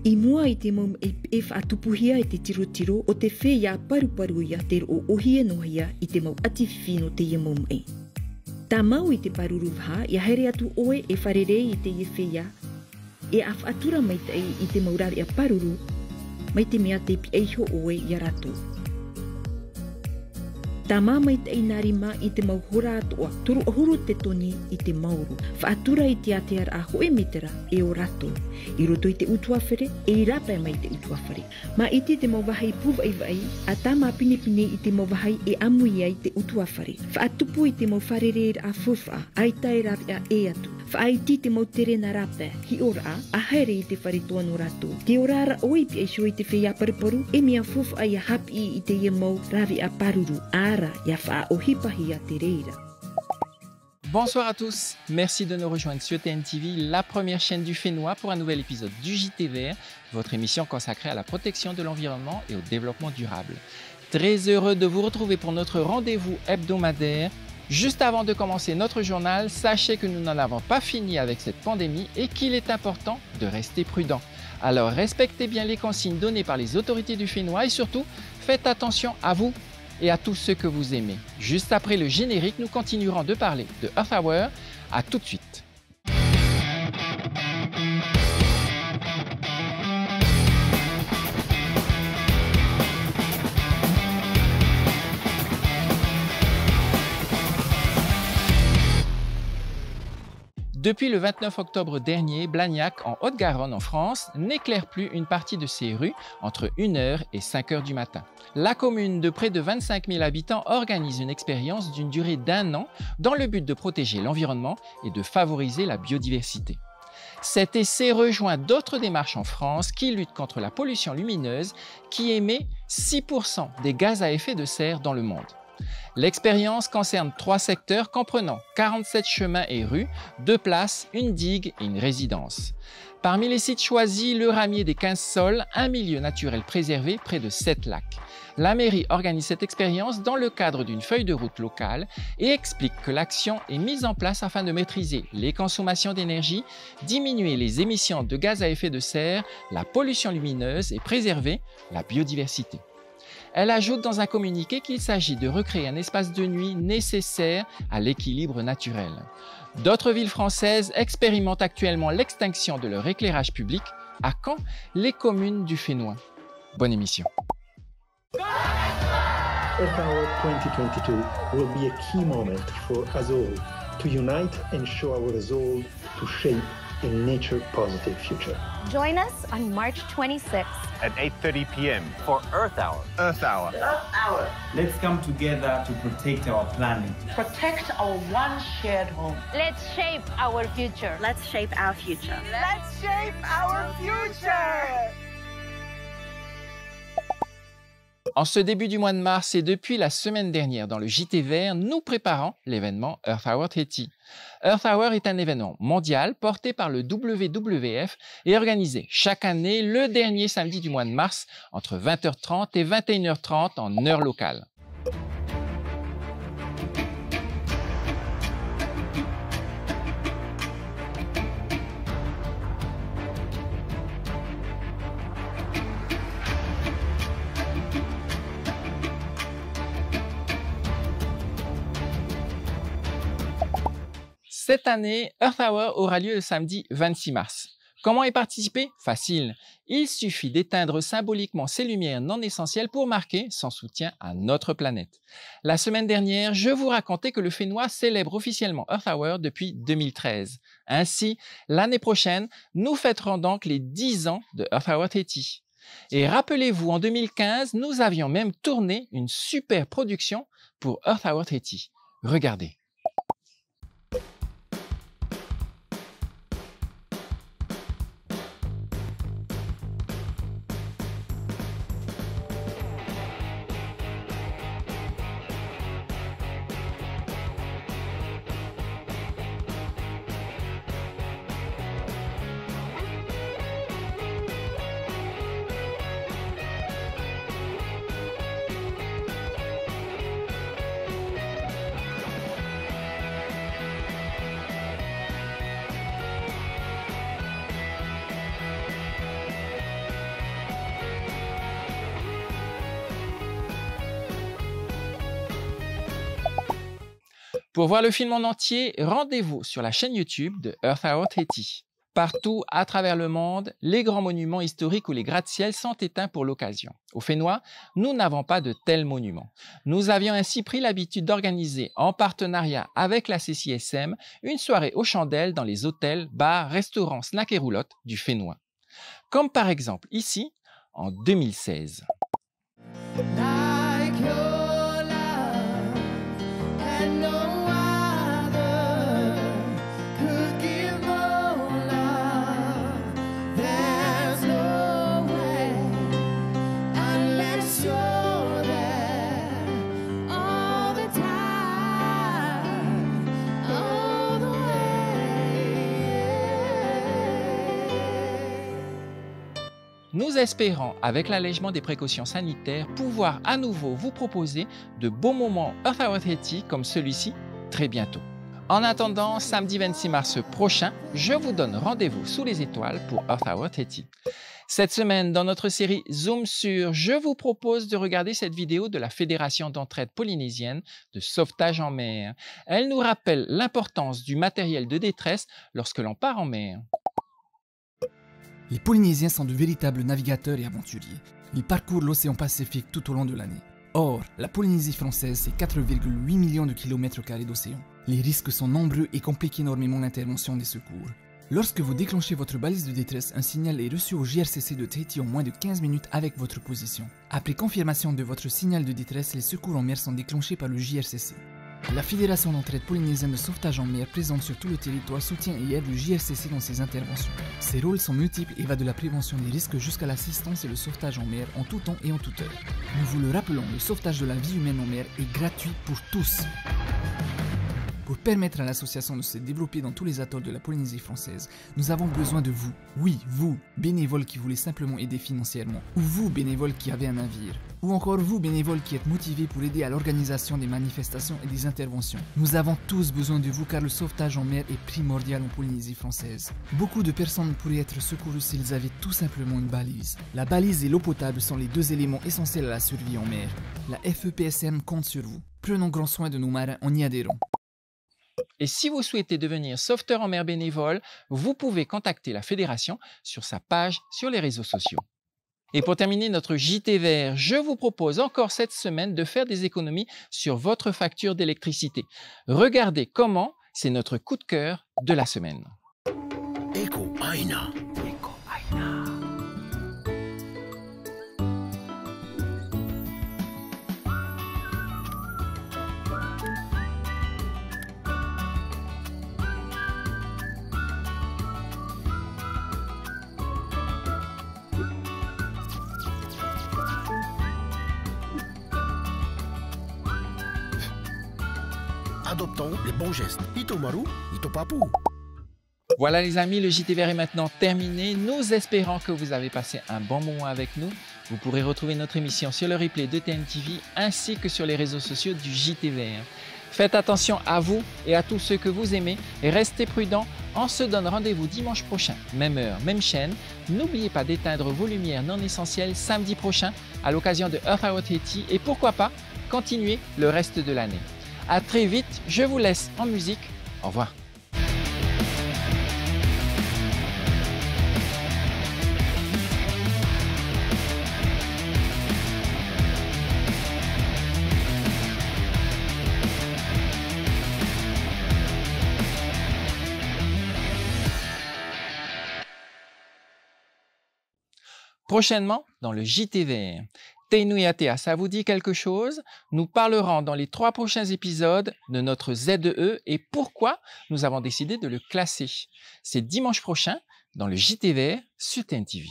I mua I te mom e whaatupuhia e te tiro o te whea paru ia te o ohia nohia I te mau atiwhino te ia mom e. Tā mau I te paruru wha, ia here atu oe e wharerei I te ia whea, e a whaatura mai tei I te maurari a paruru, mai te mea te pi eiho oe ia rato. Tā mai tei nari ma I te mau hora atoa, turu ohuru te toni I te mauru, whaatura I te atear a hoe metera e o rato. I roto I te utuawhere, e I rapa mai te utuawhere. Ma iti te mau wahai puwai vai, a tā mā pinipine I te mau wahai e amui ai te utuawhere. Whaatupu I te mau wharereir a fuwha, ai tai rapi a e atu. Whaaiti te mau tere na rapa, hi ora a haere I te whare tuanu rato. Te orara oipi e shoi te whea pariparu, e mea fuwha I a hapi I te ia mau ravi a paruru, ara ia wha ohipahi a te reira. Bonsoir à tous, merci de nous rejoindre sur TNTV, la première chaîne du Fénois pour un nouvel épisode du JT Vert, votre émission consacrée à la protection de l'environnement et au développement durable. Très heureux de vous retrouver pour notre rendez-vous hebdomadaire. Juste avant de commencer notre journal, sachez que nous n'en avons pas fini avec cette pandémie et qu'il est important de rester prudent. Alors respectez bien les consignes données par les autorités du Fénois et surtout, faites attention à vous et à tous ceux que vous aimez. Juste après le générique, nous continuerons de parler de Earth Hour. À tout de suite. Depuis le 29 octobre dernier, Blagnac, en Haute-Garonne en France, n'éclaire plus une partie de ses rues entre 1h et 5h du matin. La commune de près de 25 000 habitants organise une expérience d'une durée d'1 an dans le but de protéger l'environnement et de favoriser la biodiversité. Cet essai rejoint d'autres démarches en France qui luttent contre la pollution lumineuse qui émet 6% des gaz à effet de serre dans le monde. L'expérience concerne 3 secteurs comprenant 47 chemins et rues, 2 places, une digue et une résidence. Parmi les sites choisis, le ramier des 15 sols, un milieu naturel préservé près de 7 lacs. La mairie organise cette expérience dans le cadre d'une feuille de route locale et explique que l'action est mise en place afin de maîtriser les consommations d'énergie, diminuer les émissions de gaz à effet de serre, la pollution lumineuse et préserver la biodiversité. Elle ajoute dans un communiqué qu'il s'agit de recréer un espace de nuit nécessaire à l'équilibre naturel. D'autres villes françaises expérimentent actuellement l'extinction de leur éclairage public. À quand les communes du Fénois? Bonne émission. Earth Hour 2022 will be a key moment for us all to unite and show our resolve to shape a nature-positive future. Join us on March 26th at 8:30 p.m. for Earth Hour. Earth Hour. Earth Hour. Let's come together to protect our planet. Protect our one shared home. Let's shape our future. Let's shape our future. Let's shape our future. En ce début du mois de mars et depuis la semaine dernière dans le JT Vert, nous préparons l'événement Earth Hour Tahiti. Earth Hour est un événement mondial porté par le WWF et organisé chaque année le dernier samedi du mois de mars entre 20h30 et 21h30 en heure locale. Cette année, Earth Hour aura lieu le samedi 26 mars. Comment y participer? Facile. Il suffit d'éteindre symboliquement ces lumières non essentielles pour marquer son soutien à notre planète. La semaine dernière, je vous racontais que le Fénois célèbre officiellement Earth Hour depuis 2013. Ainsi, l'année prochaine, nous fêterons donc les 10 ans de Earth Hour Tahiti. Et rappelez-vous, en 2015, nous avions même tourné une super production pour Earth Hour Tahiti. Regardez. Pour voir le film en entier, rendez-vous sur la chaîne YouTube de Earth Hour Haiti. Partout à travers le monde, les grands monuments historiques ou les gratte-ciel sont éteints pour l'occasion. Au Fénois, nous n'avons pas de tels monuments. Nous avions ainsi pris l'habitude d'organiser, en partenariat avec la CCSM, une soirée aux chandelles dans les hôtels, bars, restaurants, snacks et roulottes du Fénois. Comme par exemple ici, en 2016. Nous espérons, avec l'allègement des précautions sanitaires, pouvoir à nouveau vous proposer de beaux moments Earth Hour Haiti comme celui-ci très bientôt. En attendant, samedi 26 mars prochain, je vous donne rendez-vous sous les étoiles pour Earth Hour Haiti. Cette semaine, dans notre série Zoom sur, je vous propose de regarder cette vidéo de la Fédération d'entraide polynésienne de sauvetage en mer. Elle nous rappelle l'importance du matériel de détresse lorsque l'on part en mer. Les Polynésiens sont de véritables navigateurs et aventuriers. Ils parcourent l'océan Pacifique tout au long de l'année. Or, la Polynésie française, c'est 4,8 millions de kilomètres carrés d'océan. Les risques sont nombreux et compliquent énormément l'intervention des secours. Lorsque vous déclenchez votre balise de détresse, un signal est reçu au JRCC de Tahiti en moins de 15 minutes avec votre position. Après confirmation de votre signal de détresse, les secours en mer sont déclenchés par le JRCC. La Fédération d'entraide polynésienne de sauvetage en mer présente sur tout le territoire soutient et aide le JRCC dans ses interventions. Ses rôles sont multiples et va de la prévention des risques jusqu'à l'assistance et le sauvetage en mer en tout temps et en toute heure. Nous vous le rappelons, le sauvetage de la vie humaine en mer est gratuit pour tous. Pour permettre à l'association de se développer dans tous les atolls de la Polynésie française, nous avons besoin de vous. Oui, vous, bénévoles qui voulez simplement aider financièrement. Ou vous, bénévoles qui avez un navire. Ou encore vous, bénévoles qui êtes motivés pour aider à l'organisation des manifestations et des interventions. Nous avons tous besoin de vous car le sauvetage en mer est primordial en Polynésie française. Beaucoup de personnes pourraient être secourues s'ils avaient tout simplement une balise. La balise et l'eau potable sont les deux éléments essentiels à la survie en mer. La FEPSM compte sur vous. Prenons grand soin de nos marins en y adhérant. Et si vous souhaitez devenir sauveteur en mer bénévole, vous pouvez contacter la Fédération sur sa page sur les réseaux sociaux. Et pour terminer notre JT Vert, je vous propose encore cette semaine de faire des économies sur votre facture d'électricité. Regardez comment, c'est notre coup de cœur de la semaine. Eco Aina. Adoptons les bons gestes. Ito maru, ito papu. Voilà les amis, le JT Vert est maintenant terminé. Nous espérons que vous avez passé un bon moment avec nous. Vous pourrez retrouver notre émission sur le replay de TNTV ainsi que sur les réseaux sociaux du JT Vert. Faites attention à vous et à tous ceux que vous aimez et restez prudents. On se donne rendez-vous dimanche prochain, même heure, même chaîne. N'oubliez pas d'éteindre vos lumières non essentielles samedi prochain à l'occasion de Earth Hour Haiti et pourquoi pas continuer le reste de l'année. À très vite, je vous laisse en musique. Au revoir. Prochainement, dans le JT Vert, Teinuiatea, ça vous dit quelque chose? Nous parlerons dans les 3 prochains épisodes de notre ZEE et pourquoi nous avons décidé de le classer. C'est dimanche prochain dans le JT Vert sur TNTV.